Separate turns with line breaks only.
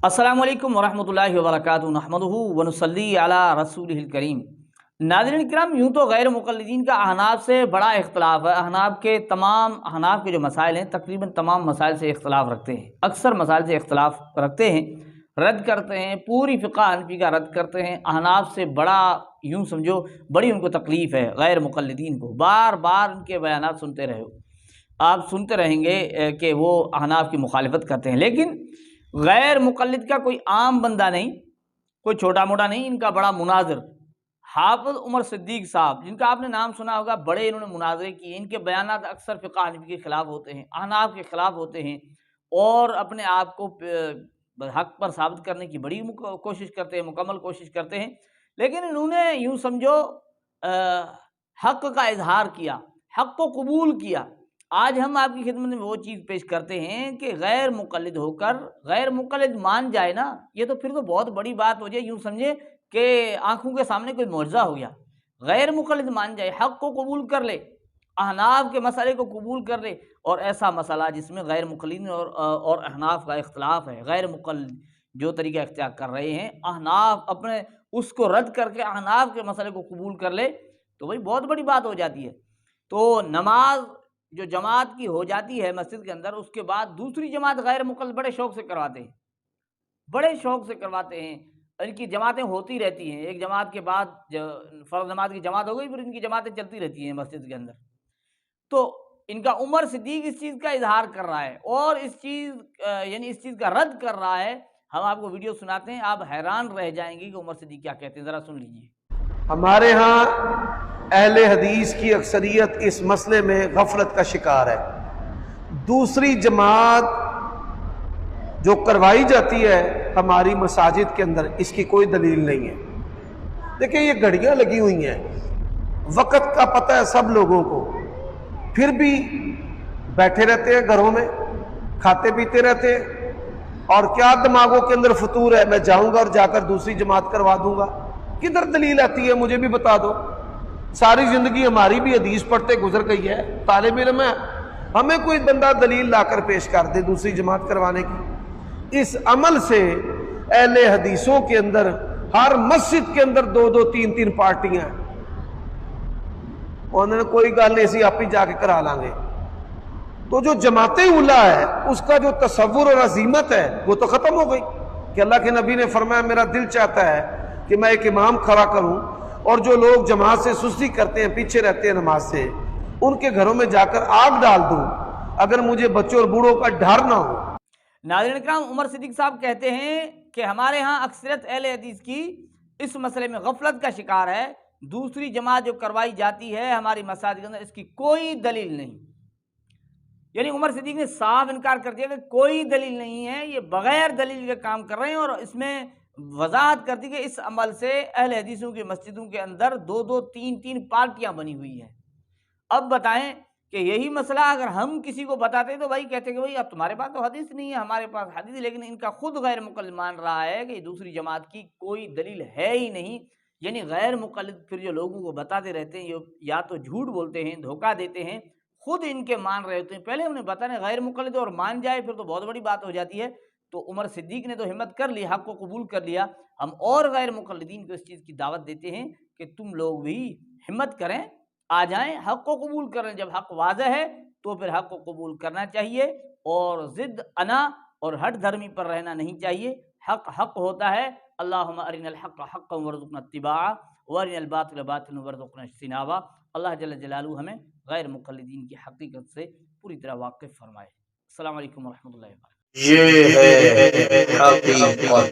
अस्सलामु अलैकुम वरहमतुल्लाहि वबरकातुहू नहमदुहु व नुसल्ली अला रसूलिहिल करीम। नाज़रीन किराम, यूँ तो गैर मुक़ल्लिदीन का अहनाफ से बड़ा इख्तलाफ है। अहनाफ के जो मसाइल हैं तकरीबन तमाम मसाइल से इख्तलाफ रखते हैं, अक्सर मसाइल से इख्तलाफ रखते हैं, रद्द करते हैं, पूरी फ़िक़्ह हनफ़ी का रद्द करते हैं। अहनाफ से बड़ा यूँ समझो बड़ी उनको तकलीफ़ है गैर मुक़ल्लिदीन को। बार बार उनके बयानात सुनते रहे हो, आप सुनते रहेंगे कि वो अहनाफ की मुखालिफत करते हैं। लेकिन गैर मुक़ल्लिद का कोई आम बंदा नहीं, कोई छोटा मोटा नहीं, इनका बड़ा मुनाज़िर हाफ़िज़ उमर सिद्दीक़ साहब, जिनका आपने नाम सुना होगा, बड़े इन्होंने मुनाज़रे किए। इनके बयानात अक्सर फ़िक़्ह हनफ़ी के ख़िलाफ़ होते हैं, अहनाफ के ख़िलाफ़ होते हैं और अपने आप को हक़ पर साबित करने की बड़ी कोशिश करते हैं, मुकम्मल कोशिश करते हैं। लेकिन इन्होंने यूँ समझो हक़ का इज़हार किया, हक़ को कबूल किया। आज हम आपकी खिदमत में वो चीज़ पेश करते हैं कि गैर मुक़ल्लिद होकर गैर मुक़ल्लिद मान जाए ना, ये तो फिर तो बहुत बड़ी बात हो जाए। यूँ समझे कि आँखों के सामने कोई मौजज़ा हो गया। गैर मुक़ल्लिद मान जाए, हक़ को कबूल कर ले, अहनाफ के मसले को कबूल कर ले, और ऐसा मसला जिसमें गैर मुक़ल्लिद और अहनाफ का इख्तिलाफ़ है, गैर मुक़ल्लिद जो तरीका इख्तियार कर रहे हैं, अहनाफ अपने उसको रद्द करके अहनाफ के मसले को कबूल कर ले, तो भाई बहुत बड़ी बात हो जाती है। तो नमाज जो जमात की हो जाती है मस्जिद के अंदर, उसके बाद दूसरी जमात गैर मुक़ल्लिद बड़े शौक़ से करवाते हैं, बड़े शौक़ से करवाते हैं। इनकी जमातें होती रहती हैं, एक जमात के बाद फ़र्ज़ नमाज की जमात हो गई, फिर इनकी जमातें चलती रहती हैं मस्जिद के अंदर। तो इनका उमर सिद्दीक़ इस चीज़ का इज़हार कर रहा है और इस चीज़ का रद्द कर रहा है। हम आपको वीडियो सुनाते हैं, आप हैरान रह जाएंगे कि उमर सिद्दीक़ क्या कहते हैं, ज़रा सुन लीजिए।
हमारे यहाँ अहले हदीस की अक्सरियत इस मसले में गफलत का शिकार है। दूसरी जमात जो करवाई जाती है हमारी मसाजिद के अंदर, इसकी कोई दलील नहीं है। देखिए, ये घड़ियां लगी हुई हैं, वक़्त का पता है सब लोगों को, फिर भी बैठे रहते हैं घरों में, खाते पीते रहते हैं। और क्या दिमागों के अंदर फतूर है, मैं जाऊंगा और जाकर दूसरी जमात करवा दूंगा? किधर दलील आती है, मुझे भी बता दो। सारी जिंदगी हमारी भी हदीस पढ़ते गुजर गई है, तालिब इल्म है, हमें कोई बंदा दलील लाकर पेश कर दे दूसरी जमात करवाने की। इस अमल से अहले हदीसों के अंदर हर मस्जिद के अंदर दो दो तीन तीन पार्टियां हैं। उन्होंने कोई गल नहीं, सी आप ही जाके करा लांगे। तो जो जमाते उला है उसका जो तसव्वुर और अजीमत है वो तो खत्म हो गई कि अल्लाह के नबी ने फरमाया, मेरा दिल चाहता है कि मैं एक इमाम खड़ा करूं और जो लोग जमात से सुस्ती करते हैं, पीछे रहते हैं नमाज से, उनके घरों में जाकर आग डाल दूं, अगर मुझे बच्चों और बूढ़ों का डर ना हो।
नाज़रीन किराम, उमर सिद्दीक़ साहब कहते हैं कि हमारे यहाँ अक्सरियत अहले हदीस की इस मसले में गफलत का शिकार है। दूसरी जमात जो करवाई जाती है हमारी मसाजिद के अंदर, इसकी कोई दलील नहीं। यानी उमर सिद्दीक़ ने साफ इनकार कर दिया कि कोई दलील नहीं है, ये बग़ैर दलील के काम कर रहे हैं। और इसमें वजाहत कर दी कि इस अमल से अहले हदीसों की मस्जिदों के अंदर दो दो तीन तीन पार्टियां बनी हुई हैं। अब बताएं कि यही मसला अगर हम किसी को बताते तो भाई कहते कि भाई अब तुम्हारे पास तो हदीस नहीं है, हमारे पास हदीस। लेकिन इनका खुद गैर मुक़ल्लिद मान रहा है कि दूसरी जमात की कोई दलील है ही नहीं। यानी गैर मुक़ल्लिद फिर जो लोगों को बताते रहते हैं, या तो झूठ बोलते हैं, धोखा देते हैं, खुद इनके मान रहे होते हैं। पहले हमने बताया गैर मुक़ल्लिद और मान जाए फिर तो बहुत बड़ी बात हो जाती है। तो उमर सिद्दीक़ ने तो हिम्मत कर ली, हक़ को कबूल कर लिया। हम और गैर मुक़ल्लिदीन को इस चीज़ की दावत देते हैं कि तुम लोग भी हिम्मत करें, आ जाएं, हक़ को कबूल करें। जब हक़ वाज़ह है तो फिर हक़ को कबूल करना चाहिए और ज़िद अना और हट धर्मी पर रहना नहीं चाहिए। हक़ हक़ होता है। अल्लाहुम्मा अरिनल हक़्क़ हक़्क़न वरज़ुक़ना इत्तिबाअ व अरिनल बातिल बातिलन वरज़ुक़ना इज्तिनाबा। अल्लाह जल्ल जलालुहु हमें गैर मुक़ल्लिदीन की हक़ीक़त से पूरी तरह वाक़िफ़ फरमाए। अस्सलामु अलैकुम व रहमतुल्लाहि व बरकातहू।
ये है हकीकत।